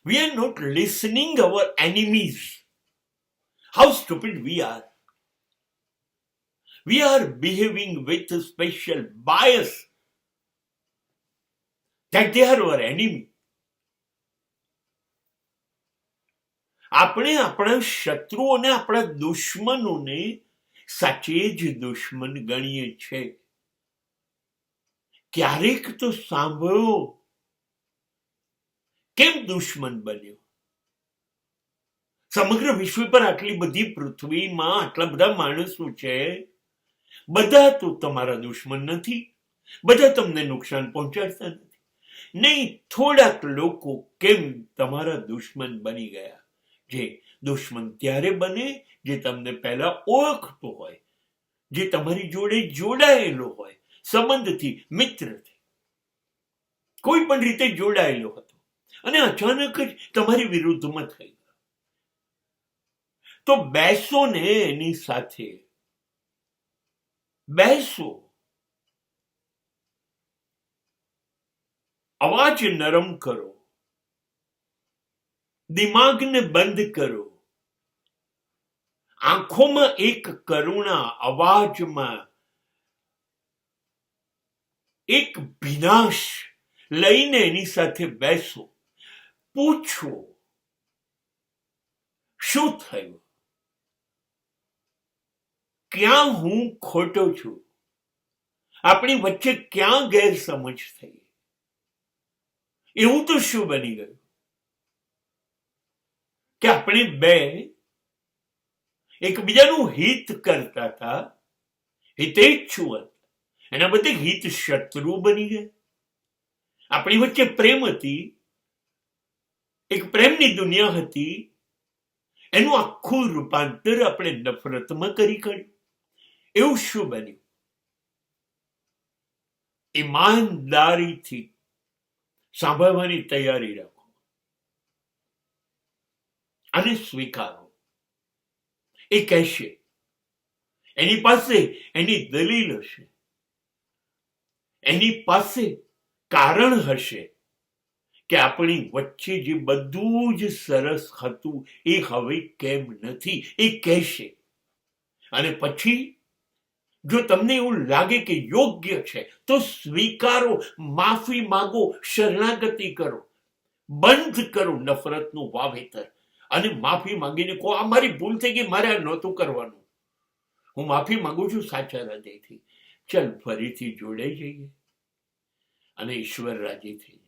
We are not listening our enemies. How stupid we are. We are behaving with a special bias that they are our enemy. આપણે આપણા શત્રુઓને, આપણા દુશ્મનોને સાચે જ દુશ્મન ગણીએ છીએ. ક્યારેક તો સાંભળો, કેમ દુશ્મન બન્યો? સમગ્ર વિશ્વ પર આટલી બધી પૃથ્વીમાં આટલા બધા માણસો છે, બધા તો તમારા દુશ્મન નથી, બધા તમને નુકસાન પહોંચાડતા નથી. નહીં, થોડાક લોકો કેમ તમારા દુશ્મન બની ગયા? જે દુશ્મન ત્યારે બને જે તમને પહેલા ઓળખતો હોય, જે તમારી જોડે જોડાયેલો હોય, સંબંધથી, મિત્રથી, કોઈ પણ રીતે જોડાયેલો હતો અને અચાનક જ તમારી વિરુદ્ધમાં થઈ ગયો. તો બેસો ને એની સાથે, બેસો, અવાજ નરમ કરો, દિમાગને બંધ કરો, આંખોમાં એક કરુણા, અવાજમાં એક વિનાશ લઈને એની સાથે બેસો. પૂછો, શું થયું? ક્યાં હું ખોટો છું? આપણી વચ્ચે ક્યાં ગેરસમજ થઈ? એવું તો શું બની ગયું કે આપણે બે એકબીજાનું હિત કરતા હતા, હિતેચ્છુ હતા, એના બદલે હિત શત્રુ બની ગયા? આપણી વચ્ચે પ્રેમ હતી, એક પ્રેમની દુનિયા હતી, એનું આખું રૂપાંતર આપણે નફરતમાં કરી કાઢ્યું. એવું શું બન્યું? ઈમાનદારીથી સાંભળવાની તૈયારી રાખો અને સ્વીકારો. એ કહેશે, એની પાસે એની દલીલ હશે, એની પાસે કારણ હશે કે આપણી વચ્ચે જે બધું જ સરસ હતું એ હવે કેમ નથી, એ કહેશે. અને પછી જો તમને એવું લાગે કે યોગ્ય છે તો સ્વીકારો, માફી માંગો, શરણાગતિ કરો, બંધ કરો નફરતનું વાવેતર અને માફી માંગીને કહો, આ મારી ભૂલ થઈ ગઈ, મારે આ નહોતું કરવાનું, હું માફી માંગુ છું સાચા હૃદયથી. ચલ ફરીથી જોડાઈ જઈએ અને ઈશ્વર રાજી થઈ